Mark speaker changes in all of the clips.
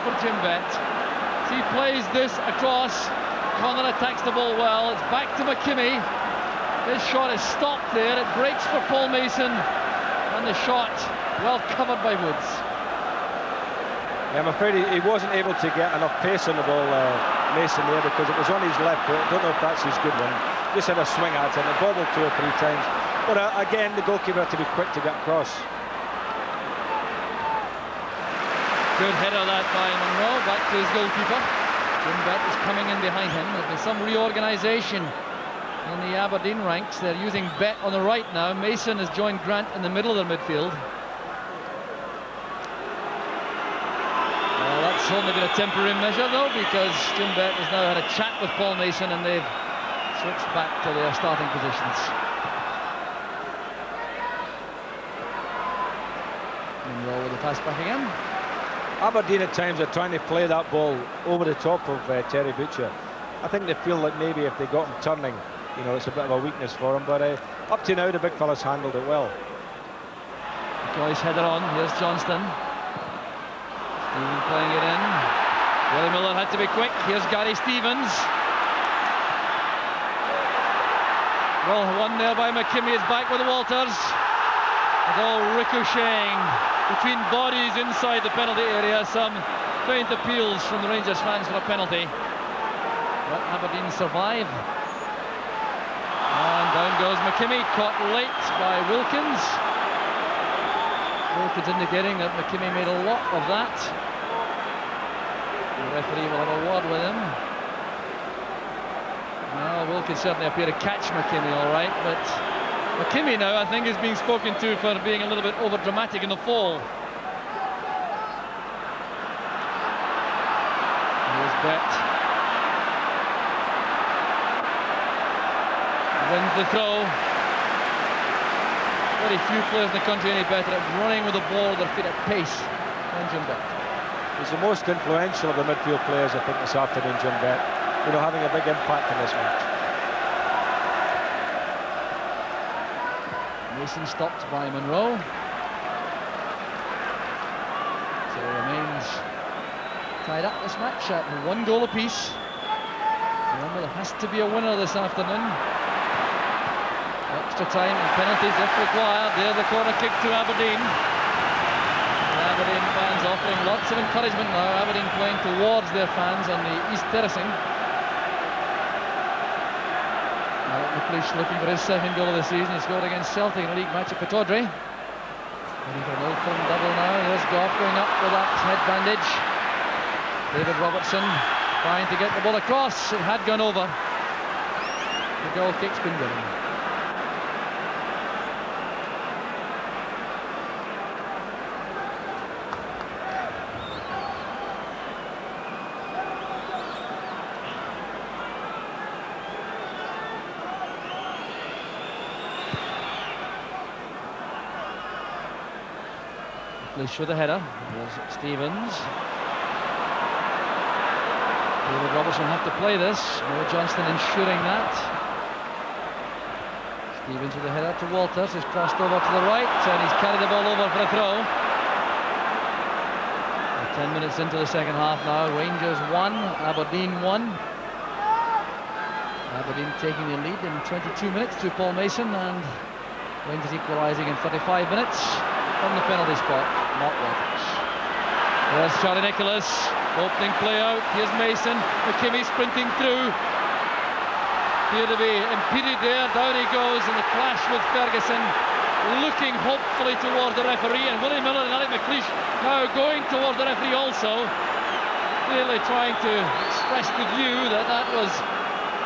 Speaker 1: for Jim Bett. As he plays this across, Connor attacks the ball well. It's back to McKimmie. His shot is stopped there. It breaks for Paul Mason, and the shot well covered by Woods.
Speaker 2: Yeah, I'm afraid he wasn't able to get enough pace on the ball, Mason, there, because it was on his left foot. I don't know if that's his good one. Just had a swing at it and it bobbled 2 or 3 times. But again, the goalkeeper had to be quick to get across.
Speaker 1: Good header that by Monroe, back to his goalkeeper. Jim Bett is coming in behind him. There's been some reorganisation in the Aberdeen ranks. They're using Bett on the right now. Mason has joined Grant in the middle of their midfield. Well, that's only been a temporary measure though, because Jim Bett has now had a chat with Paul Mason and they've switched back to their starting positions. Monroe with the pass back again.
Speaker 2: Aberdeen at times are trying to play that ball over the top of Terry Butcher. I think they feel like maybe if they got him turning, you know, it's a bit of a weakness for him. But up to now, the big fella's handled it well.
Speaker 1: McCoy's header on. Here's Johnston. Stephen playing it in. Willie Miller had to be quick. Here's Gary Stevens. Well, one there by McKimmie. Is back with Walters. It's all ricocheting between bodies inside the penalty area. Some faint appeals from the Rangers fans for a penalty. But Aberdeen survive. And down goes McKimmie, caught late by Wilkins. Wilkins indicating that McKimmie made a lot of that. The referee will have a word with him. Well, Wilkins certainly appeared to catch McKimmie all right, but McKimmie now, I think, is being spoken to for being a little bit over-dramatic in the fall. Here's Bett. Wins the throw. Very few players in the country any better at running with the ball with their feet at pace than Jim Bett.
Speaker 2: He's the most influential of the midfield players, I think, this afternoon, Jim Bett. You know, having a big impact in this match.
Speaker 1: Mason stopped by Monroe. So it remains tied up this match at 1 goal apiece. Remember, there has to be a winner this afternoon. Extra time and penalties if required. There's the corner kick to Aberdeen. The Aberdeen fans offering lots of encouragement now. Aberdeen playing towards their fans on the East Terracing. McLeish looking for his 2nd goal of the season. He scored against Celtic in a league match at Pittodrie. Ready for an Old Firm double now. Here's Goff going up with that head bandage. David Robertson trying to get the ball across. It had gone over. The goal kick's been given. With the header. There's Stevens. David Robertson will have to play this. Mo Johnston ensuring that. Stevens with the header to Walters. He's crossed over to the right and he's carried the ball over for a throw. 10 minutes into the second half now. Rangers 1, Aberdeen 1. Aberdeen taking the lead in 22 minutes through Paul Mason, and Rangers equalising in 35 minutes from the penalty spot. Not Walters. There's Charlie Nicholas, opening play out. Here's Mason, McKimmie sprinting through. Appear to be impeded there. Down he goes in the clash with Ferguson, looking hopefully towards the referee, and Willie Miller and Alec McLeish now going towards the referee also, clearly trying to express the view that that was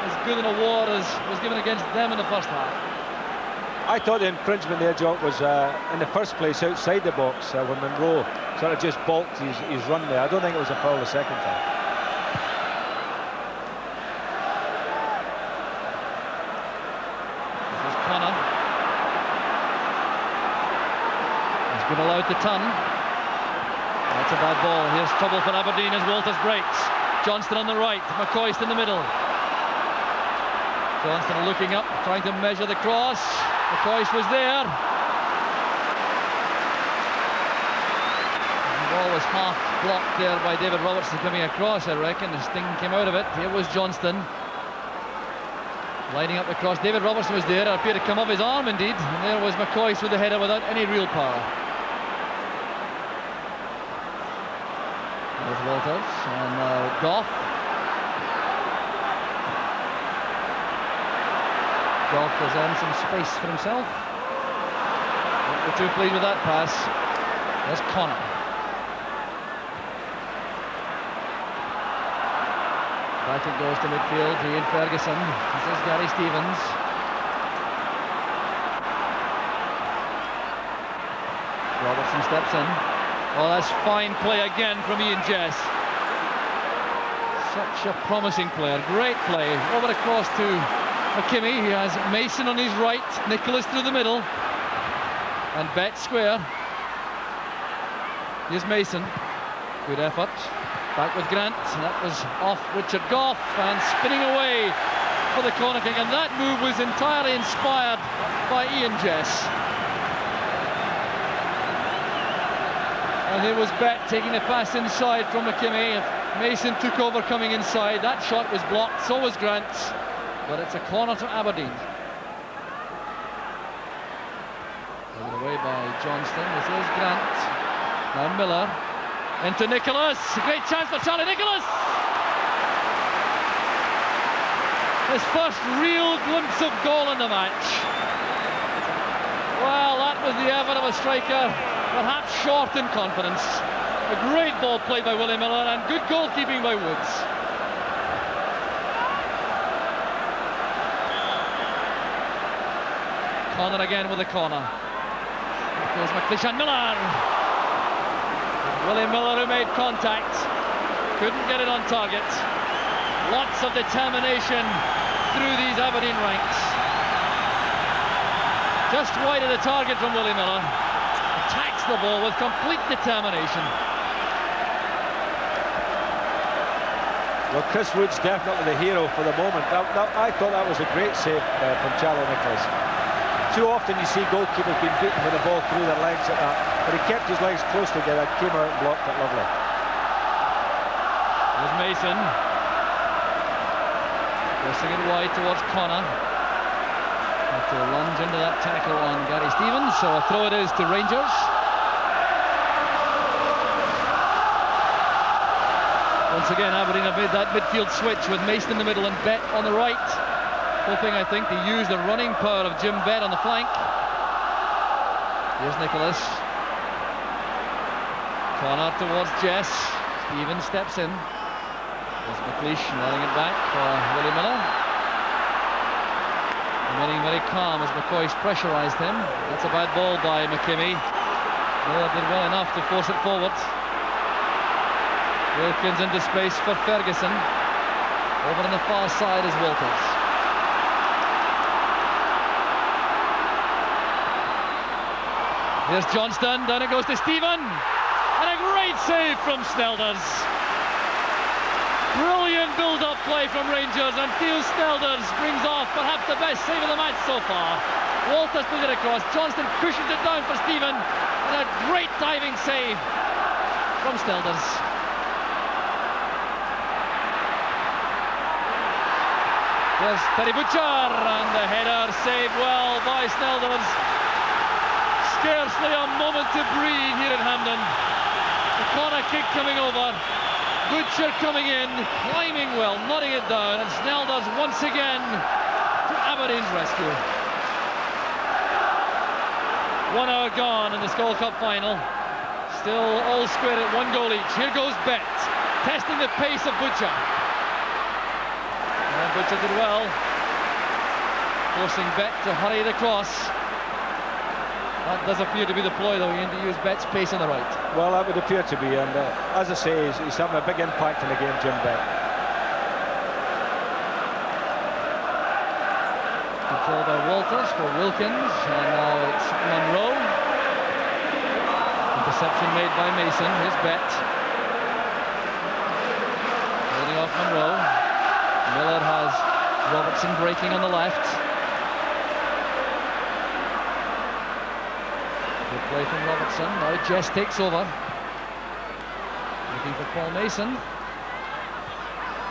Speaker 1: as good an award as was given against them in the first half.
Speaker 2: I thought the infringement there, Jock, was in the first place outside the box when Monroe sort of just balked his run there. I don't think it was a foul the second time.
Speaker 1: This is Connor. He's been allowed to turn. That's a bad ball. Here's trouble for Aberdeen as Walters breaks. Johnston on the right, McCoist in the middle. Johnston looking up, trying to measure the cross. McCoist was there. Ball was half blocked there by David Robertson coming across, I reckon. The sting came out of it. Here was Johnston lining up the cross. David Robertson was there. It appeared to come off his arm indeed. And there was McCoist with the header without any real power. There's Walters and Goff. Goff was on some space for himself. Not too pleased with that pass. There's Connor. Back it goes to midfield to Ian Ferguson. This is Gary Stevens. Robertson steps in. Oh, that's fine play again from Ian Jess. Such a promising player. Great play. Over across to McKimmie. He has Mason on his right. Nicholas through the middle. And Bet square. Here's Mason. Good effort. Back with Grant, and that was off Richard Goff, and spinning away for the corner kick, and that move was entirely inspired by Ian Jess. And here was Bet taking the pass inside from McKimmie. Mason took over coming inside. That shot was blocked, so was Grant, but it's a corner to Aberdeen. Taken away by Johnston. This is Grant. Now Miller. Into Nicholas, great chance for Charlie Nicholas! His first real glimpse of goal in the match. Well, that was the effort of a striker, perhaps short in confidence. A great ball played by Willie Miller and good goalkeeping by Woods. Connor again with the corner. There goes McLeish, Miller. Willie Miller, who made contact, couldn't get it on target. Lots of determination through these Aberdeen ranks. Just wide of the target from Willie Miller. Attacks the ball with complete determination.
Speaker 2: Well, Chris Wood's definitely the hero for the moment. I thought that was a great save from Charlie Nicholas. Too often you see goalkeepers being beaten with the ball through their legs like that, but he kept his legs close together, came out and blocked it lovely.
Speaker 1: There's Mason. Pressing it wide towards Connor. Have to lunge into that tackle on Gary Stevens, so a throw it is to Rangers. Once again, Aberdeen have made that midfield switch with Mason in the middle and Bet on the right. Hoping, I think, to use the running power of Jim Bet on the flank. Here's Nicholas. Connor towards Jess. Stevens steps in. There's McLeish running it back for Willie Miller. Remaining very calm as McCoist pressurised him. That's a bad ball by McKimmie. Miller did well enough to force it forward. Wilkins into space for Ferguson. Over on the far side is Walters. Here's Johnston, down it goes to Stephen, and a great save from Snelders. Brilliant build-up play from Rangers, and Theo Snelders brings off perhaps the best save of the match so far. Walters put it across, Johnston cushions it down for Stephen, and a great diving save from Snelders. There's Terry Butcher, and the header saved well by Snelders. Scarcely a moment to breathe here at Hampden. The corner kick coming over. Butcher coming in, climbing well, nodding it down, and Snelders once again to Aberdeen's rescue. 1 hour gone in the Skol Cup final. Still all square at 1 goal each. Here goes Bet, testing the pace of Butcher. And Butcher did well, forcing Bet to hurry the cross. That does appear to be the ploy, though. You need to use Bet's pace on the right. Well, that would appear to be, and as I say, he's having a big impact in the game, Jim Bet. Controlled by Walters for Wilkins, and now it's Monroe. Interception made by Mason. Here's Bet. Holding off Monroe. Miller has Robertson breaking on the left. Good play from Robertson. Now Jess takes over. Looking for Paul Mason.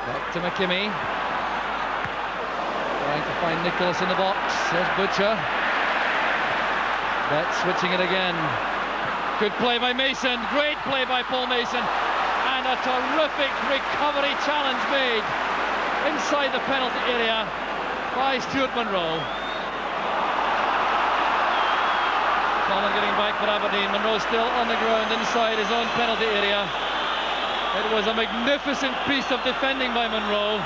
Speaker 1: Back to McKimmie. Trying to find Nicholas in the box. There's Butcher. Bet switching it again. Good play by Mason. Great play by Paul Mason. And a terrific recovery challenge made inside the penalty area by Stuart Munro. Coleman getting back for Aberdeen. Munro still on the ground inside his own penalty area. It was a magnificent piece of defending by Munro.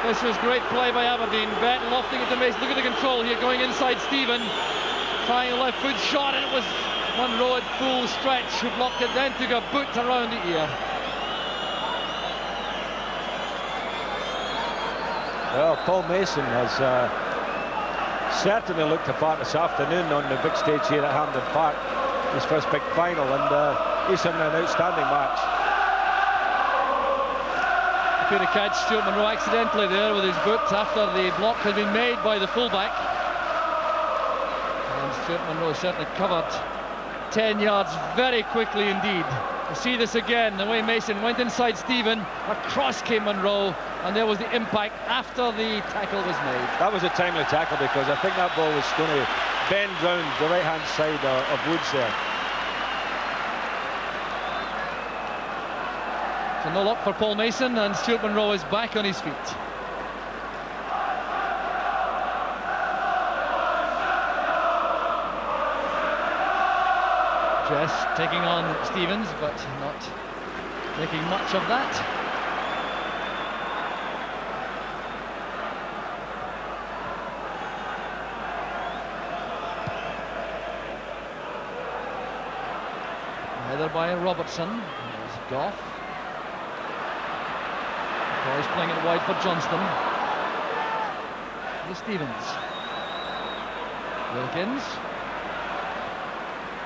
Speaker 1: This was great play by Aberdeen. Bet lofting it to Mason. Look at the control here, going inside Stephen. Trying a left foot shot, and it was Munro at full stretch who blocked it, then took a boot around the ear.
Speaker 2: Well, Paul Mason has certainly looked apart this afternoon on the big stage here at Hampden Park, his first big final, and he's having an outstanding match.
Speaker 1: Could have catch Stuart Munro accidentally there with his boot after the block had been made by the fullback. And Stuart Munro certainly covered 10 yards very quickly indeed. You see this again, the way Mason went inside Stephen, across came Munro, and there was the impact after the tackle was made. That was
Speaker 2: a timely tackle, because I think that ball was going to bend round the right-hand side of Woods there.
Speaker 1: So no luck for Paul Mason, and Stuart Munro is back on his feet. Jess taking on Stevens, but not making much of that. Header by Robertson. There's Goff. He's playing it wide for Johnston. Here's Stevens. Wilkins.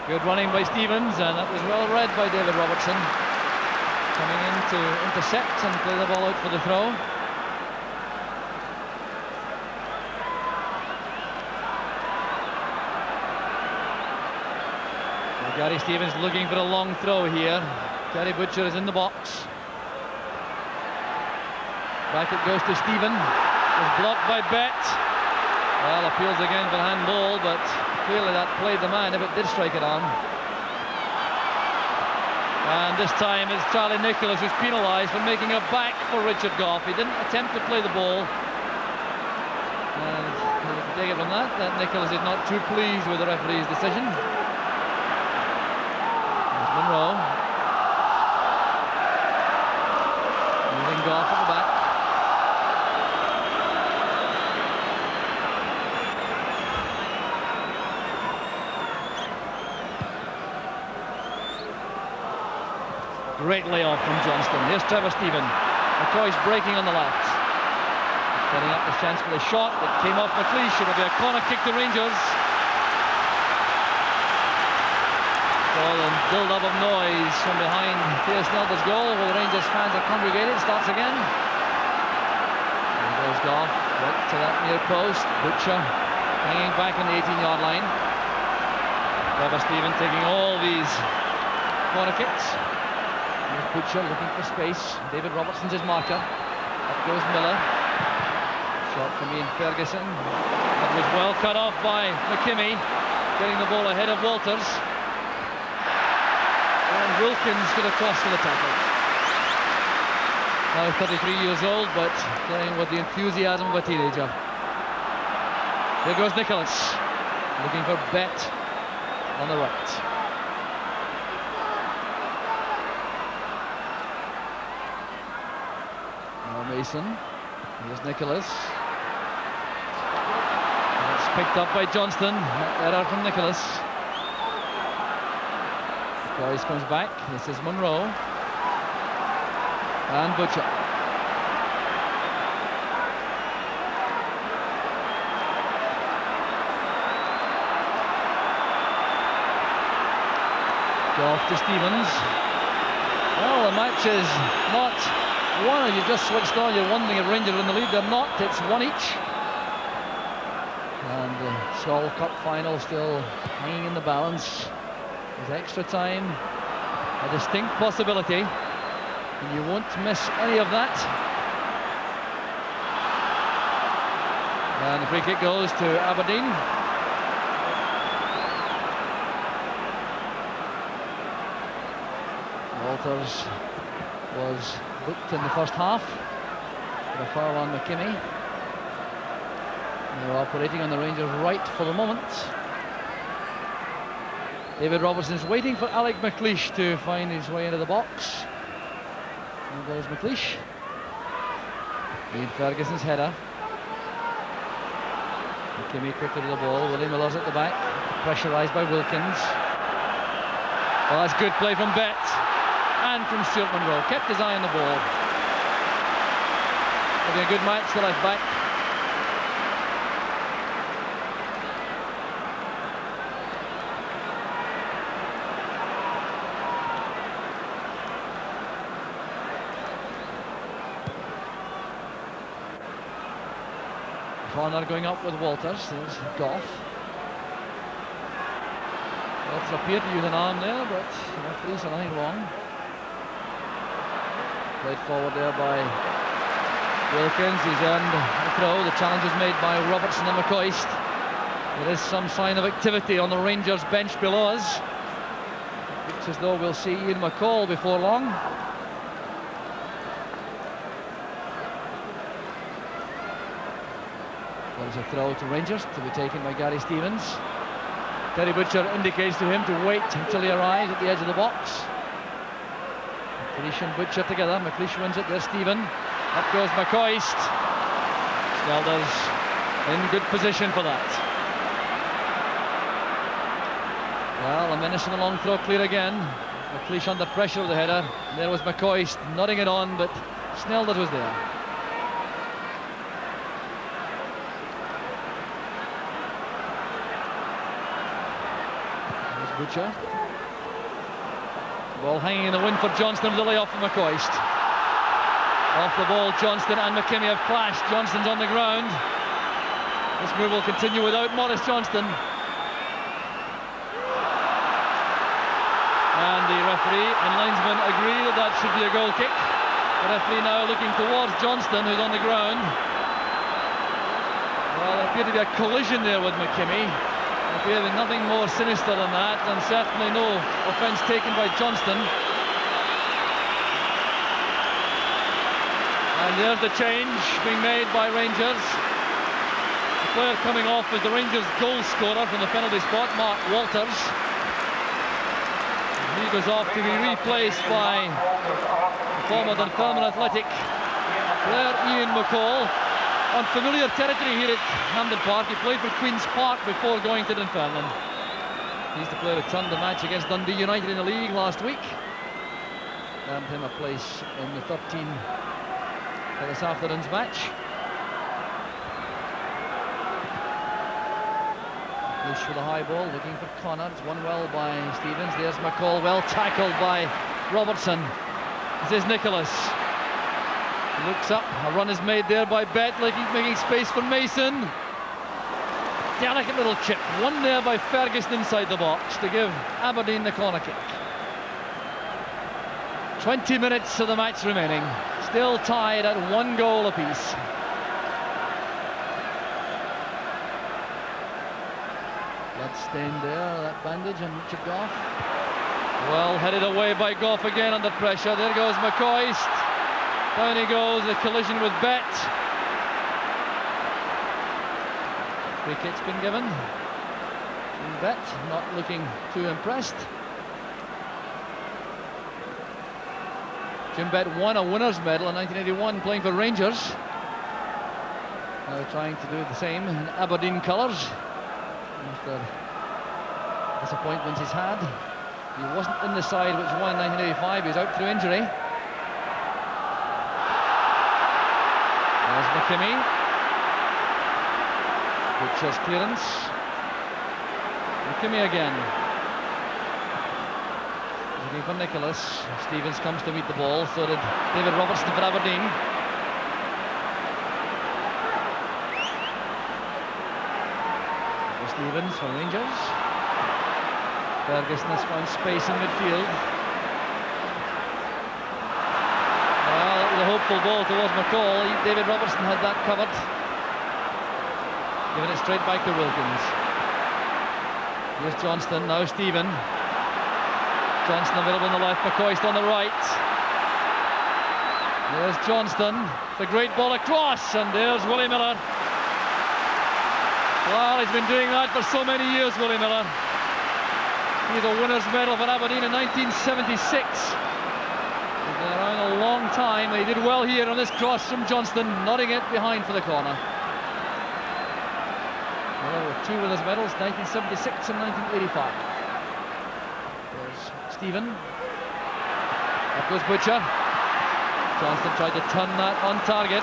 Speaker 1: Good running by Stevens, and that was well read by David Robertson. Coming in to intercept and play the ball out for the throw. Well, Gary Stevens looking for a long throw here. Gary Butcher is in the box. Back it goes to Stephen. Was blocked by Bet. Well, appeals again for handball, but clearly that played the man if it did strike it on. And this time it's Charlie Nicholas who's penalised for making a back for Richard Goff. He didn't attempt to play the ball. And if you take it from that Nicholas is not too pleased with the referee's decision. There's Munro. Moving Goff at the back. Great layoff from Johnston. Here's Trevor Stephen. McCoy's breaking on the left. Setting up the chance for the shot. It came off McLeish. It'll be a corner kick to Rangers. Well, and build-up of noise from behind Pierce Nelder's goal, where the Rangers fans are congregated. Starts again. And there's Goff. Right to that near post. Butcher hanging back on the 18-yard line. Trevor Stephen taking all these corner kicks. Butcher looking for space. David Robertson's his marker. Up goes Miller. Shot from Ian Ferguson. That was well cut off by McKimmie, getting the ball ahead of Walters. And Wilkins could have crossed for the tackle. Now 33 years old, but playing with the enthusiasm of a teenager. Here goes Nicholas, looking for Bet on the right. Mason. Here's Nicholas. It's picked up by Johnston. Error from Nicholas. Boyce comes back. This is Munro. And Butcher. Off to Stevens. Well, the match is not one as you just switched on. You're wondering if Rangers are in the lead. They're not. It's one each. And the Sol Cup final still hanging in the balance. With extra time A distinct possibility, and you won't miss any of that. And the free kick goes to Aberdeen. Walters was booked in the first half for a foul on McKimmie. They're operating on the Rangers' right for the moment. David Robertson's waiting for Alec McLeish to find his way into the box. And there's McLeish. Ian Ferguson's header. McKimmie quickly to the ball. Willie Miller's at the back, pressurised by Wilkins. Well, that's good play from Bett and from Stuart Munro. Kept his eye on the ball. Having a good match, the left back. Connor going up with Walters. There's Goff. Walters appeared to use an arm there, but the referee said nothing wrong. Played forward there by Wilkins. He's earned a throw. The challenge is made by Robertson and McCoist. There is some sign of activity on the Rangers bench below us. It looks as though we'll see Ian McCall before long. There's a throw to Rangers to be taken by Gary Stevens. Terry Butcher indicates to him to wait until he arrives at the edge of the box. McLeish and Butcher together. McLeish wins it. There's Stephen. Up goes McCoist. Snelders in good position for that. Well, a menace and a long throw clear again. McLeish under pressure of the header. There was McCoist nodding it on, but Snelders was there. Butcher. Ball hanging in the wind for Johnston, the layoff from McCoist. Off the ball, Johnston and McKimmie have clashed. Johnston's on the ground. This move will continue without Maurice Johnston. And the referee and linesman agree that that should be a goal kick. The referee now looking towards Johnston, who's on the ground. Well, there appeared to be a collision there with McKimmie. There appeared nothing more sinister than that, and certainly no offence taken by Johnston. And there's the change being made by Rangers. The player coming off is the Rangers goal scorer from the penalty spot, Mark Walters. He goes off to be replaced by the former Dunfermline Athletic player Ian McCall. On familiar territory here at Hampden Park. He played for Queen's Park before going to Dunfermline. He's the player who turned the match against Dundee United in the league last week. Earned him a place in the 13 for this afternoon's match. Bush with a high ball, looking for Connor. It's won well by Stevens. There's McCall, well tackled by Robertson. This is Nicholas. Looks up, a run is made there by Bett, like he's making space for Mason. Delicate little chip, one there by Ferguson inside the box to give Aberdeen the corner kick. 20 minutes of the match remaining, still tied at 1 goal apiece. Blood stained there, that bandage on Richard Goff. Well headed away by Goff again under pressure. There goes McCoist. Down he goes, the collision with Bett. Free kick's been given. And Bett not looking too impressed. Jim Bett won a winner's medal in 1981 playing for Rangers. Now trying to do the same in Aberdeen colours. After disappointments he's had. He wasn't in the side which won in 1985, he was out through injury. There's McKimmie. Butcher's clearance. McKimmie again. Looking for Nicholas. Stevens comes to meet the ball. So did David Robertson for Aberdeen. Stevens for Rangers. Ferguson has found space in midfield. wasteful ball towards McCall. David Robertson had that covered. Giving it straight back to Wilkins. Here's Johnston, now Stephen. Johnston available on the left, McCoist on the right. There's Johnston, the great ball across, and there's Willie Miller. Well, he's been doing that for so many years, Willie Miller. He's a winner's medal for Aberdeen in 1976. He's been around a long time. He did well here on this cross from Johnston, nodding it behind for the corner. Miller with two winners' medals, 1976 and 1985. There's Stephen. Up goes Butcher. Johnston tried to turn that on target.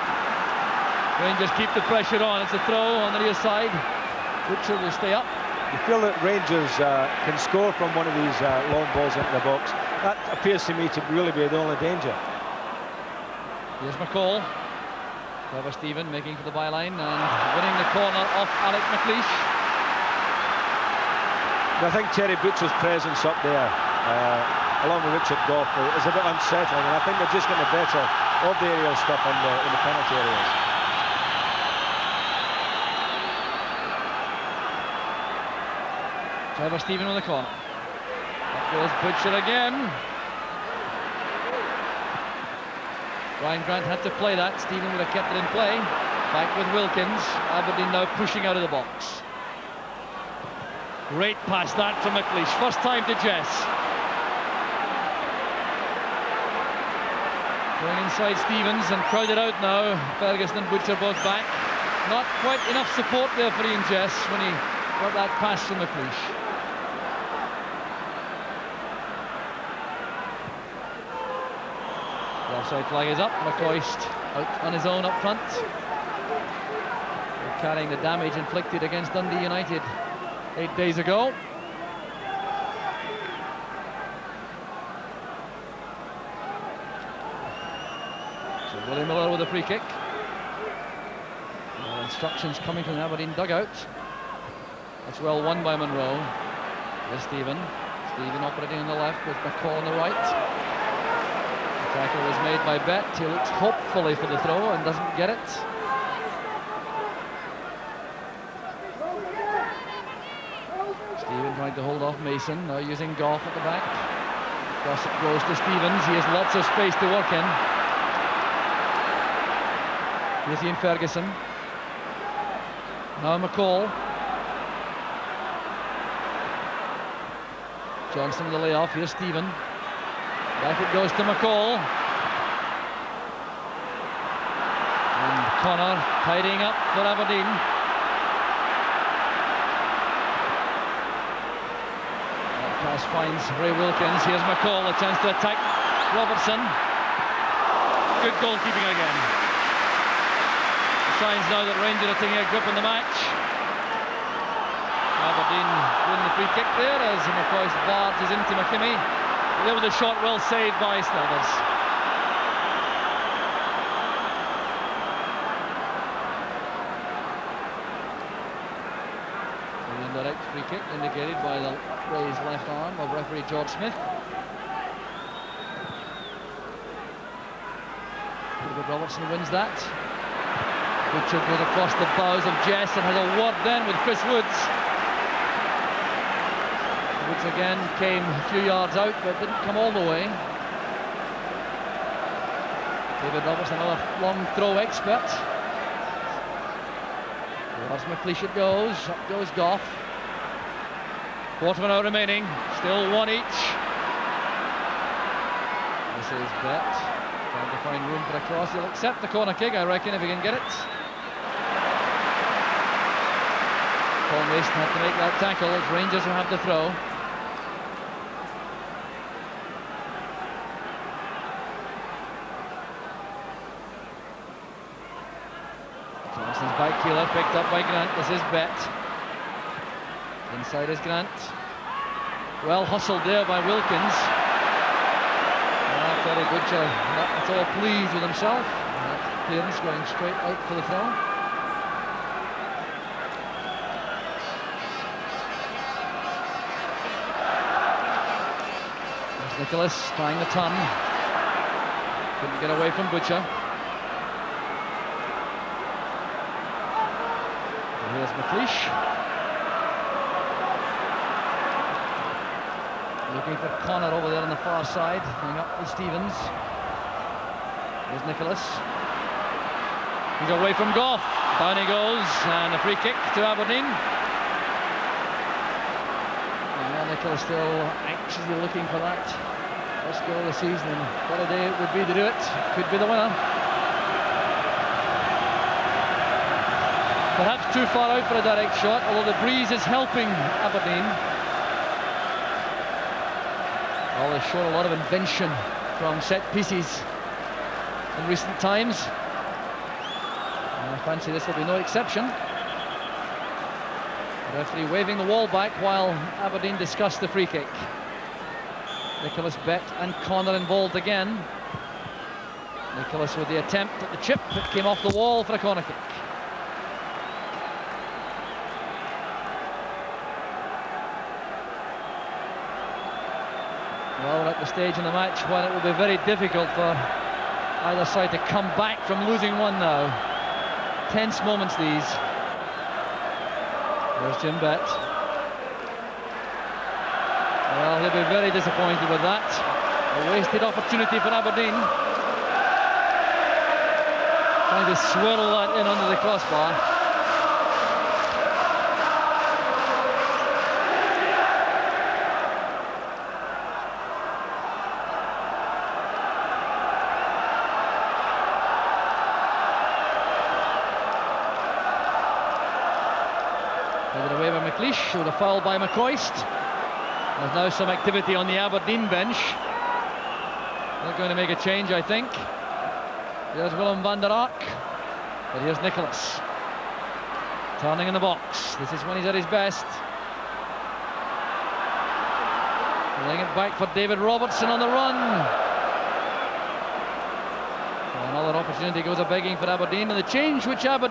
Speaker 1: Rangers keep the pressure on. It's a throw on the near side. Butcher will stay up.
Speaker 2: You feel that Rangers can score from one of these long balls into the box. That appears to me to really be the only danger.
Speaker 1: Here's McCall. Clever Stephen making for the byline and winning the corner off Alec McLeish.
Speaker 2: I think Terry Butcher's presence up there, along with Richard Gough, is a bit unsettling, and I think they're just getting the better of the aerial stuff in the penalty areas.
Speaker 1: Clever Stephen on the corner. Up goes Butcher again. Ryan Grant had to play that. Stephen would have kept it in play. Back with Wilkins. Aberdeen now pushing out of the box. Great pass that from McLeish. First time to Jess. Going inside Stevens and crowded out now. Ferguson and Butcher both back. Not quite enough support there for Ian Jess when he got that pass from McLeish. The offside flag is up. McCoist out on his own up front. They're carrying the damage inflicted against Dundee United 8 days ago. So Willie Miller with a free kick. Instructions coming from the Aberdeen dugout. That's well won by Monroe. There's Stephen. Stephen operating on the left with McCall on the right. The tackle was made by Bett. He looks hopefully for the throw and doesn't get it. Stephen trying to hold off Mason, now using Gough at the back. Cross it goes to Stevens. He has lots of space to work in. Here's Ian Ferguson. Now McCall. Johnson with the layoff. Here's Stephen. Back it goes to McCall. And Connor tidying up for Aberdeen. That pass finds Ray Wilkins. Here's McCall, a chance to attack Robertson. Good goalkeeping again. Signs now that Rangers are taking a grip on the match. Aberdeen win the free kick there as McCoist barges into McKimmie. There was a shot well saved by Snelders. An indirect free kick indicated by the raised left arm of referee George Smith. David Robertson wins that. Butcher goes across the bows of Jess and has a word then with Chris Woods. Woods again came a few yards out but didn't come all the way. David Robertson, another long throw expert. Towards McLeish it goes. Up goes Gough. Quarter of an hour remaining. Still one each. This is Bett. Trying to find room for a cross. He'll accept the corner kick, I reckon, if he can get it. Paul Mason had to make that tackle. It's Rangers who have the throw. Johnson's back heeler picked up by Grant. This is Bett. Inside is Grant. Well hustled there by Wilkins. Terry Butcher not at all pleased with himself. Clearance going straight out for the throw. There's Nicholas trying the turn. Couldn't get away from Butcher. Here's McLeish. Looking for Connor over there on the far side. Going up with Stevens. Here's Nicholas. He's away from Goff. Down he goes, and a free kick to Aberdeen. Yeah, Nicholas still anxiously looking for that first goal of the season, and what a day it would be to do it. Could be the winner. Perhaps too far out for a direct shot, although the breeze is helping Aberdeen. Well, they've shown a lot of invention from set pieces in recent times. I fancy this will be no exception. The referee waving the wall back while Aberdeen discuss the free kick. Nicholas, Bett and Connor involved again. Nicholas with the attempt at the chip that came off the wall for a corner kick. Well, we're at the stage in the match when it will be very difficult for either side to come back from losing one now. Tense moments these. There's Jim Bett. Well, he'll be very disappointed with that. A wasted opportunity for Aberdeen. Trying to swirl that in under the crossbar. Headed away by McLeish with a foul by McCoist. There's now some activity on the Aberdeen bench. They're going to make a change, I think. There's Willem van der Ark, but here's Nicholas. Turning in the box. This is when he's at his best. Laying it back for David Robertson on the run. Another opportunity goes a begging for Aberdeen, and the change which Aberdeen